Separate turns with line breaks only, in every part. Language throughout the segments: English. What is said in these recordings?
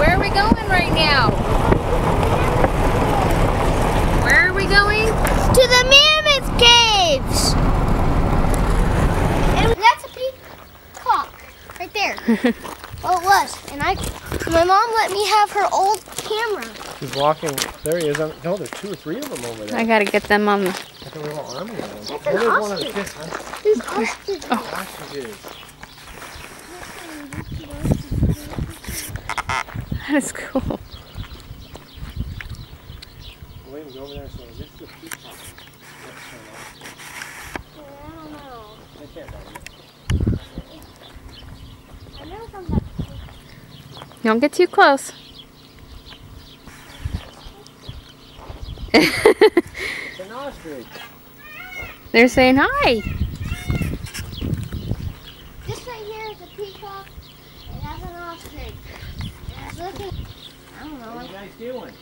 Where are we going right now? Where are we going?
To the Mammoth Caves! And that's a peacock right there. Well, it was. And my mom let me have her old camera.
He's walking. There he is. No, there's 2 or 3 of them over there.
I gotta get them on the...
I think we have an army of them.
That's an ostrich. There's ostriches.
Ostriches.
That is cool.
William, go over there. So is this the peacock?
I don't know.
I can't tell you.
I never come back.
Don't get too close.
It's an ostrich.
They're saying hi. This right here is a peacock, and that's an ostrich. And it's looking, I don't know.
What are you guys doing?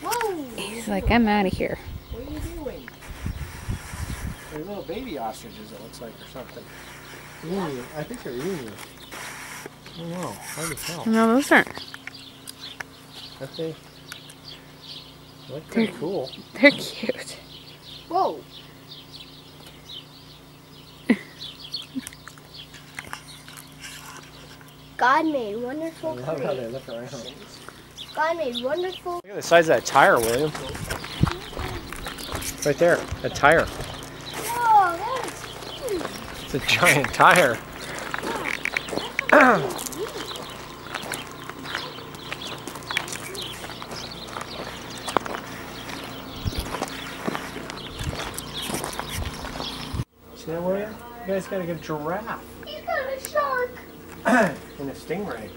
Whoa!
He's like, I'm out of here.
What are you doing? They're little baby ostriches, it looks like, or something. Emu. I think they're emu. I don't know. Hard to tell.
No, those aren't.
Aren't they? They look pretty cool.
They're cute.
Whoa! God made wonderful
I love how they
creation.
look around.
God made wonderful.
Look at the size of that tire, William. Right there, that tire.
Whoa, that is huge.
It's a giant tire. See that, William? You guys gotta get a giraffe
He's got a shark.
and a stingray.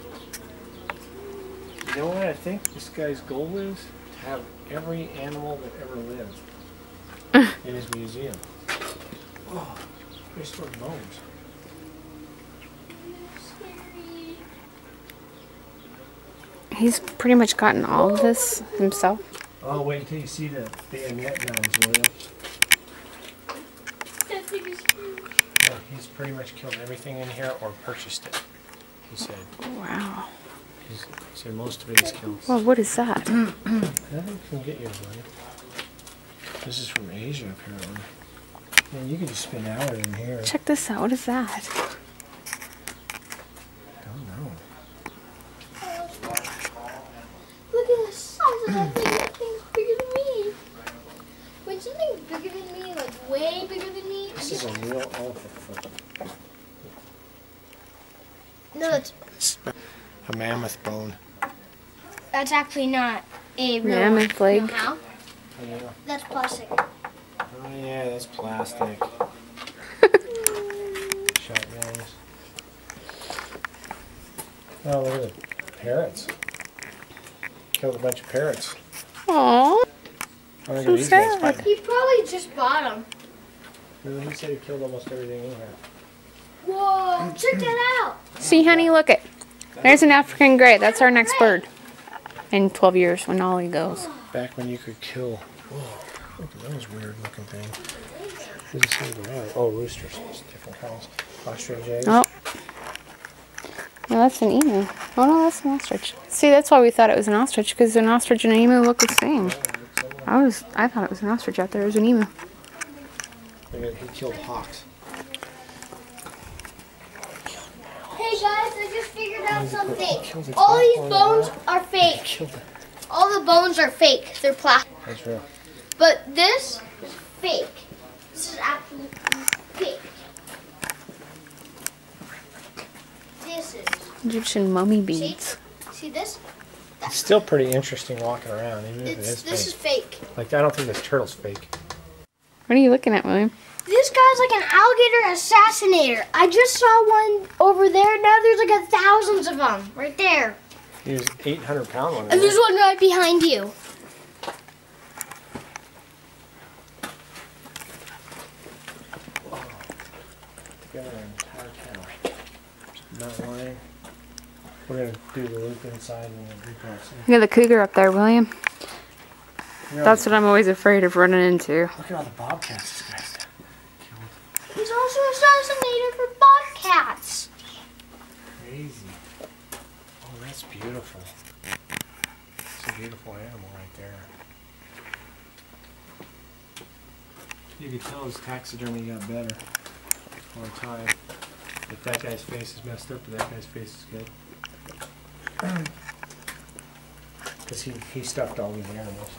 You know what I think this guy's goal is? To have every animal that ever lived in his museum. Oh, prehistoric bones.
Scary.
He's pretty much gotten all of this himself.
Oh, wait until you see the bayonet guns, William.
That thing is huge.
Yeah, he's pretty much killed everything in here or purchased it, he said.
Wow.
He said most of it is killed.
Well, what is that?
Nothing can get you, William. This is from Asia, apparently. Man, you could just spend hours in here.
Check this out. What is that?
I don't know.
Look at the size of that thing. That thing's bigger than me. When something's bigger than me, like way bigger than me.
This is a real elephant foot.
No,
A mammoth bone.
that's actually not a real
Mammoth leg.
You know how?
Oh, yeah.
That's plastic.
Oh, yeah, that's plastic. Shotguns. Oh, look at the parrots. Killed a bunch of parrots.
Aww.
I think
So
these guys
sad.
fighting.
He probably just bought them.
He said he killed almost everything in here.
Whoa, check that out.
See, honey, look it. There's an African gray. That's our next bird. In 12 years when Ollie goes.
Back when you could kill. Whoa, look at those weird looking things. What does it say there? Oh, roosters. It's different kinds. Ostrich eggs.
Oh. No, that's an emu. Oh, no, that's an ostrich. See, that's why we thought it was an ostrich, because an ostrich and an emu look the same. I thought it was an ostrich out there. It was an emu.
Look at, he killed hawks.
Hey guys, I just figured out something. All these bones are fake. All the bones are fake. They're plastic.
That's real.
But this is fake. This is actually fake. This is.
Egyptian mummy beads.
See this?
It's still pretty interesting walking around, even if it is
This is
fake.
fake.
Like, I don't think this turtle's fake.
What are you looking at, William?
This guy's like an alligator assassinator. I just saw one over there. Now there's like thousands of them right there.
He was 800-pound one.
And there's one right behind you.
Together an entire cow. Not lying. We're going to do the loop inside and the recross.
Look at the cougar up there, William. That's what I'm always afraid of running into.
Look at all the bobcats this guy's killed.
He's also assassinated for bobcats.
Crazy. Oh, that's beautiful. It's a beautiful animal right there. You can tell his taxidermy got better over time. If that guy's face is messed up, but that guy's face is good. Because he stuffed all these animals.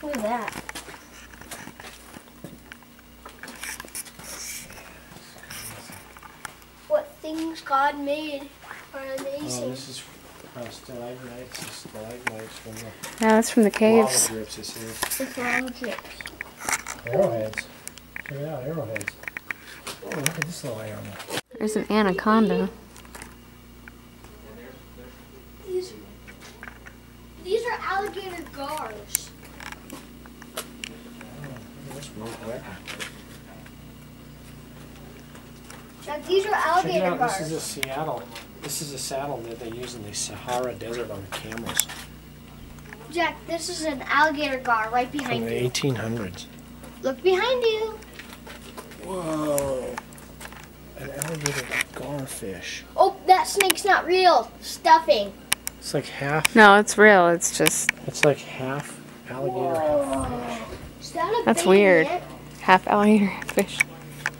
Look at that. What things God made are amazing.
Oh, this is stalagmites and stalagmites from the
Yeah, that's from the caves.
lava drips. This is
With lava drips.
arrowheads. Check it out, arrowheads. Oh, look at this little animal.
There's an anaconda.
These are alligator gars.
That's real quick.
Jack, these are
Check it
alligator
out.
gars.
This is a Seattle. This is a saddle that they use in the Sahara Desert on the camels
Jack, this is an alligator gar right
from
behind
the
you.
1800s.
Look behind you.
Whoa! An alligator garfish.
Oh, that snake's not real. Stuffing.
It's like half.
No, it's real. It's just
It's like half alligator, half fish.
Is that a
That's
baby
weird.
ant?
half alligator, half fish.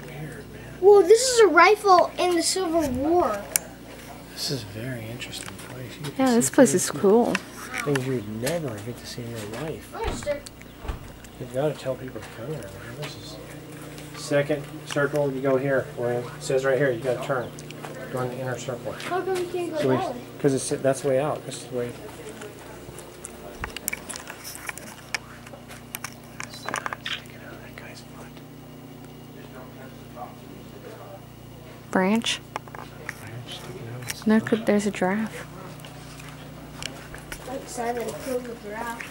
Weird, man.
Well, this is a rifle in the Civil War.
This is a very interesting place. You get to
Yeah,
see
this place
things
is cool.
Things you'd never get to see in your life.
I'm gonna start.
You've got to tell people to come here, man. This is second circle. You go here. Where it says right here, you got to turn. Go in the inner circle.
How come we can't go
So
that way?
because that's the way out. This is the way. What's that? Sticking out of that guy's foot.
Branch.
Branch sticking out of his
No,
foot.
there's a giraffe.
Like Simon killed the giraffe.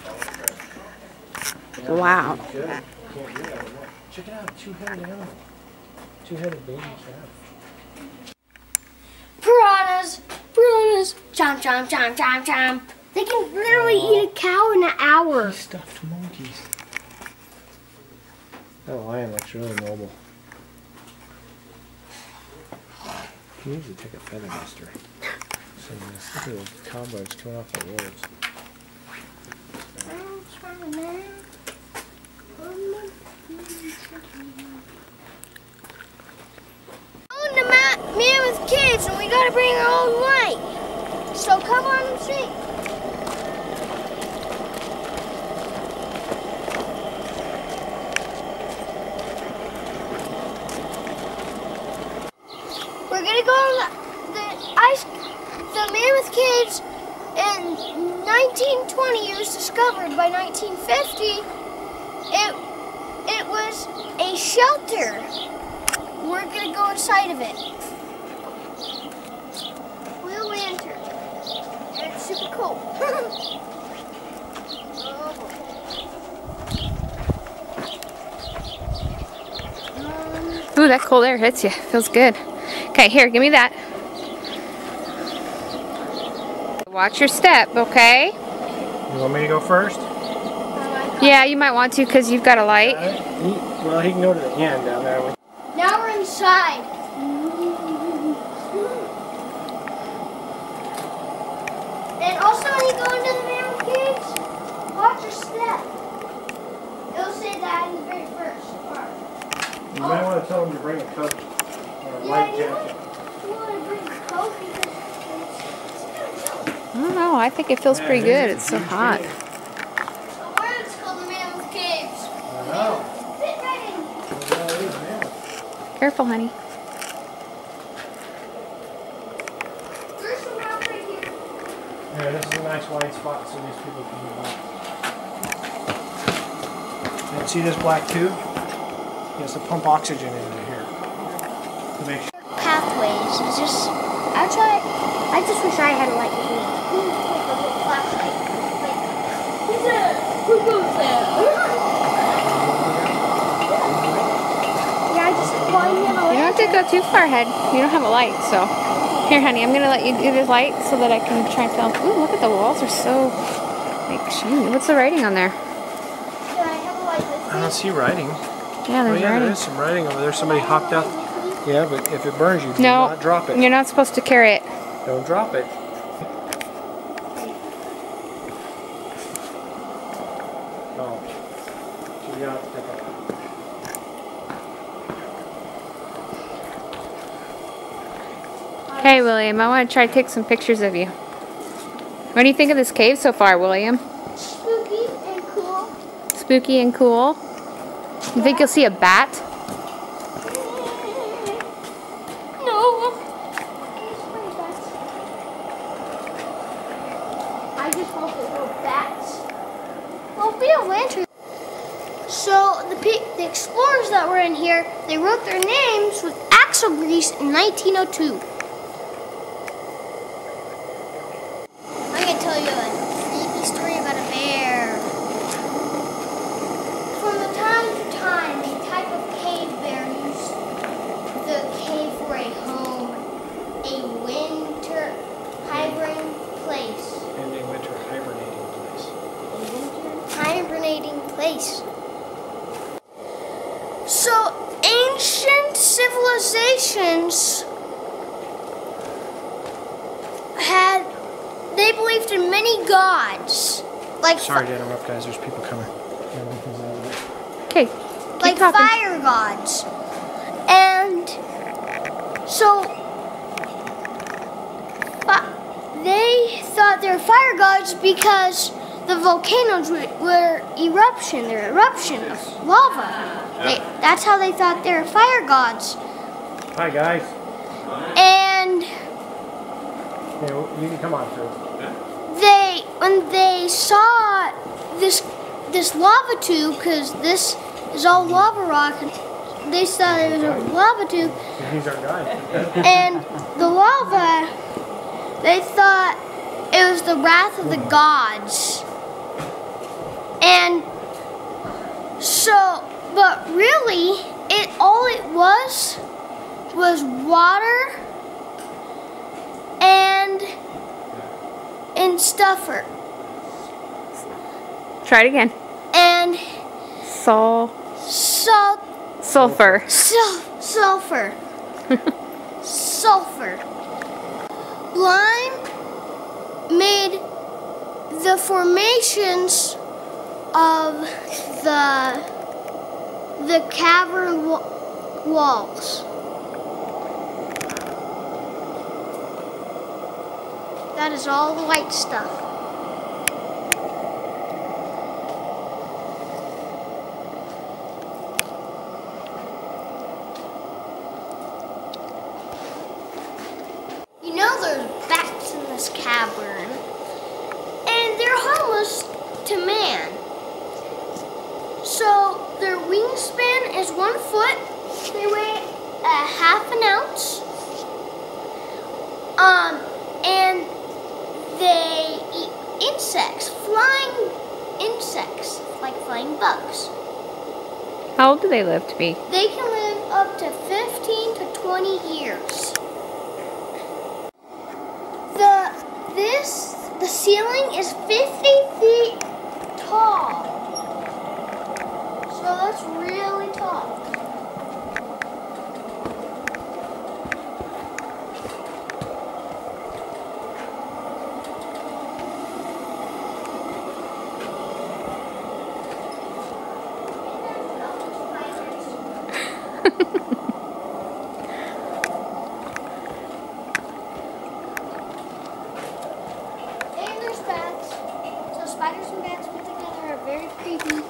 Wow.
Good. Can't do that. Check it out. Two-headed animal. Two-headed baby calf.
Piranhas! Piranhas! Chomp, chomp, chomp, chomp, chomp. They can literally eat a cow in an hour.
Stuffed monkeys. That lion looks really noble. He needs to take a feather duster. So look at those cobwebs coming off the walls.
On the Mammoth kids, and we gotta bring our own light. So come on and see. We're gonna go on the Mammoth kids in 1920. It was discovered by 1950. It was a shelter. We're gonna go inside of it. We'll lantern. And it's super cool.
Ooh, that cold air hits you. Feels good. Okay, here, give me that. Watch your step, okay?
You want me to go first?
Yeah, you might want to because you've got a light.
Well, he can go to the end down there.
Now we're inside. And also when you go into the Mammoth kids, watch your step. It'll say that in the very first part.
You might want to tell him to bring a coat or a light jacket.
You want to bring a coat because
I don't know. I think it feels pretty good. It's so hot.
the word is called the Mammoth Caves.
I know.
Fit right in.
Well, it is, man.
Careful, honey.
There's some rock right here.
Yeah, this is a nice wide spot so these people can move on. And see this black tube? He has to pump oxygen into here to make sure.
Pathways. It's just. Actually, I just wish I had a light with me. Like a little flashlight. Like, who's there? Who goes there? Yeah, I just want to have a
You don't have to go too far ahead. You don't have a light, so. Here, honey, I'm going to let you do this light so that I can try and film. Ooh, look at the walls. They're so, like, shiny. What's the writing on there?
Can I have a light with
I
me?
don't see writing.
Yeah,
Oh
there's
yeah, there
writing.
is some writing over there. Somebody hopped out. Yeah, but if it burns you, do
No,
not drop it.
you're not supposed to carry it.
Don't drop it. Oh. You got to pick up.
Hey, William, I want to try to take some pictures of you. What do you think of this cave so far, William?
Spooky and cool.
Spooky and cool? You think you'll see a bat?
No. I just hope there are no bats. Well, we have lanterns. So the explorers that were in here, they wrote their names with axle grease in 1902. I'm gonna tell you a creepy story about a bear. From the time to time, a type of cave bear used the cave for a home, a winter hibernating place.
And a winter hibernating place.
A winter hibernating place. So, ancient civilizations they believed in many gods. Like
Sorry to interrupt, guys. There's people coming.
Okay.
like fire gods. And so they thought they were fire gods because the volcanoes were eruption. They're eruption of lava. That's how they thought they were fire gods.
Hi, guys.
And
Hey, you can come on through.
when they saw this lava tube, because this is all lava rock, they saw it was a lava tube.
He's our guy.
And the lava, they thought it was the wrath of the gods. And so, but really, all it was water and stuffer.
Try it again.
And
Sulfur.
Sulfur. Sulfur. Lime made the formations of the cavern walls. That is all the white stuff. You know there's bats in this cavern, and they're harmless to man. So their wingspan is 1 foot. They weigh a ½ ounce. And they eat insects, flying insects, like flying bugs.
How old do they live to be?
They can live up to 15 to 20 years. The ceiling is 50 feet tall. So that's really tall. And there's bats. So spiders and bats put together are very creepy.